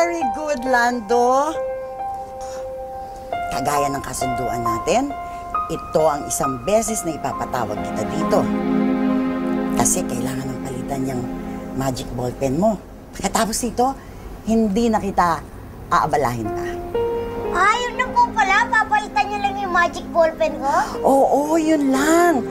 Very good, Lando. Kagaya ng kasunduan natin, ito ang isang beses na ipapatawag kita dito. Kasi kailangan ng palitan yung magic ballpen mo. Pagkatapos nito, hindi na kita aabalahin pa. Yun na po pala. Papalitan niyo lang yung magic ballpen ko? Oo, yun lang.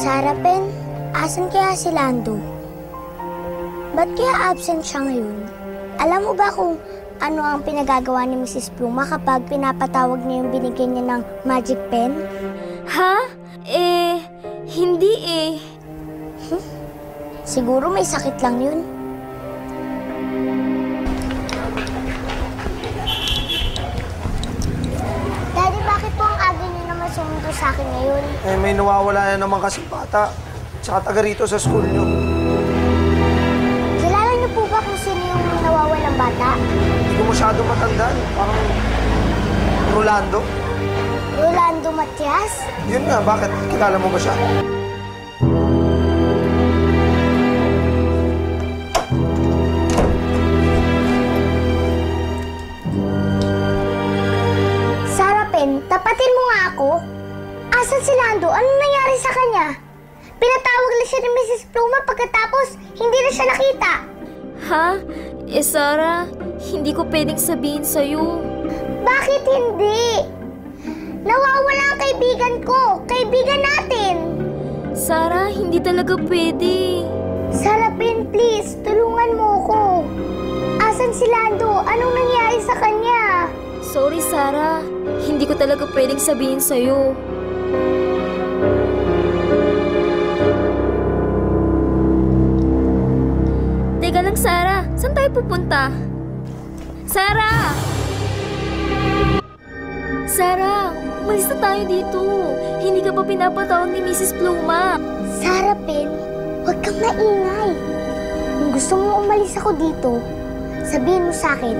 Sarapen, asan kaya si Lando? Ba't kaya absent siya ngayon? Alam mo ba kung ano ang pinagagawa ni Mrs. Pluma kapag pinapatawag niya yung binigay niya ng magic pen? Ha? Hindi eh. Siguro may sakit lang yun. Daddy, bakit po ang aga niyo naman sumundo sa akin ngayon? May nawawala na naman kasi bata. Tsaka taga rito sa school nyo. Kilala niyo po ba kung sino yung nawawalang bata? Hindi ko masyado matandaan. Parang Rolando. Rolando Matias? Yun nga, bakit? Kilala mo ba siya? Sarapen, tapatin mo nga ako. Asan si Lando? Anong nangyari sa kanya? Pinatawag lang siya ni Mrs. Pluma pagkatapos hindi na siya nakita. Ha? Sarah, hindi ko pwedeng sabihin sa'yo. Bakit hindi? Nawawala ang kaibigan ko. Kaibigan natin. Sarah, hindi talaga pwede. Sarapin, please. Tulungan mo ko. Asan si Lando? Anong nangyari sa kanya? Sorry, Sarah. Hindi ko talaga pwedeng sabihin sa'yo. Teka lang, Sarah. Saan tayo pupunta? Sarah! Sarah, umalis na tayo dito. Hindi ka pa pinapatawag ni Mrs. Pluma. Sarapin, huwag kang maingay. Kung gusto mo umalis ako dito, sabihin mo sa akin,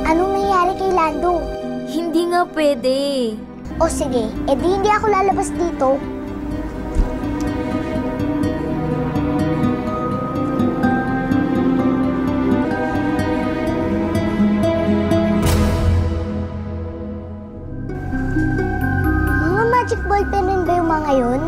anong nangyari kay Lando? Hindi nga pwede. O sige, edi hindi ako lalabas dito. Mga magic ballpen rin ba yung mga yun?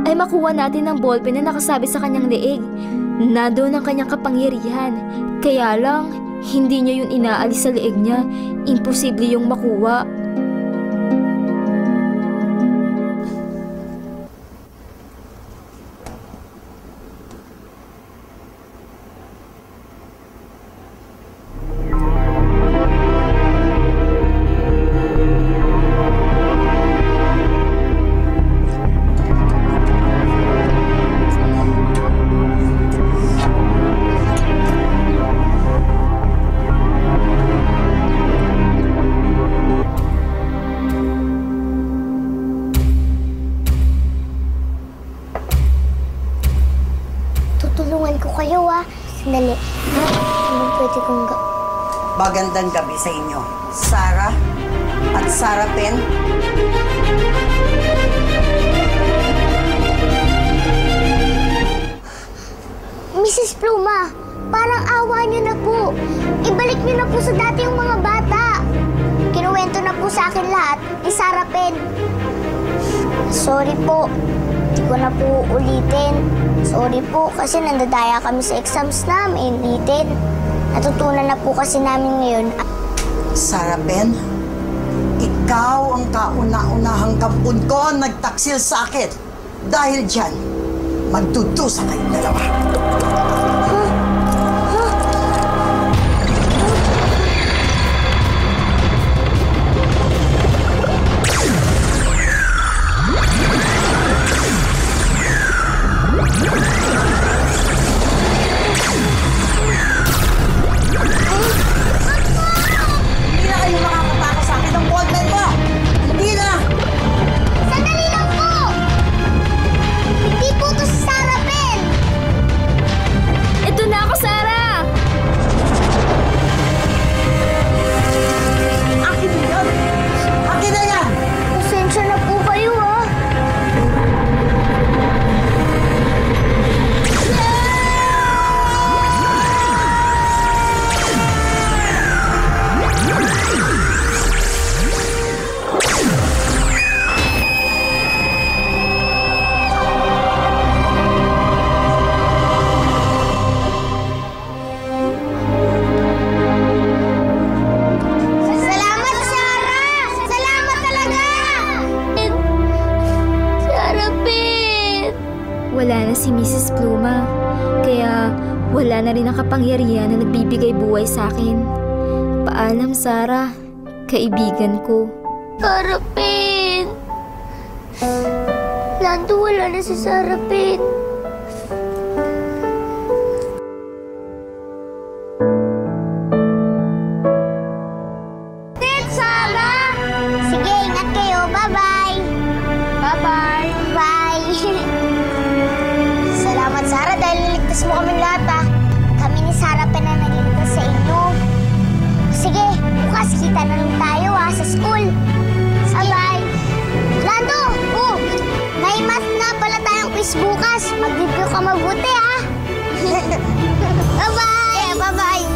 Ay makuha natin ang ballpen na nakasabi sa kanyang leeg. Nandoon ang kanyang kapangyarihan. Kaya lang, hindi niya yun inaalis sa leeg niya. Imposible yung makuha. Magandang gabi sa inyo. Sarah at Sarah Pen. Mrs. Pluma, parang awa niyo na po. Ibalik niyo na po sa dati yung mga bata. Kinuwento na po sa akin lahat ni Sarah Pen. Sorry po. Hindi ko na po ulitin. Sorry po kasi nandadaya kami sa exams namin. Ulitin. Natutunan na po kasi namin ngayon. Sarah Pen, ikaw ang kauna-unahang kampun ko nagtaksil sa akin. Dahil dyan, magdudusa kayong dalawa. Hindi na kayo makakapako sa akin ng ballpen mo! Hindi na! Sandali lang po! Hindi po to si Sarah Pen! Ito na ako, Sarah! Akin na yan! Akin na yan! Pasensya na po kayo, ah. Salamat, Sarah! Salamat talaga! Sarah Pen! Wala na si Mrs. Pluma, kaya wala na rin ang kapangyarihan na nagbibigay buhay sa akin. Paalam, Sarah, kaibigan ko. Sarah Pen! Lando, wala na si Sarah Pen. Sarah! Sige, ingat kayo. Bye-bye! Bye-bye! Bye! Salamat, Sarah, dahil niligtas mo kami lahat, ah. Kami ni Sarah Pen na nagliligtas sa inyo. Sige, bukas kita na lang tayo, ah, sa school. Bye-bye! Lando! Oh! May math na pala tayong quiz bukas. Mag-review ka mabuti, ah. Bye-bye! Yeah, bye-bye!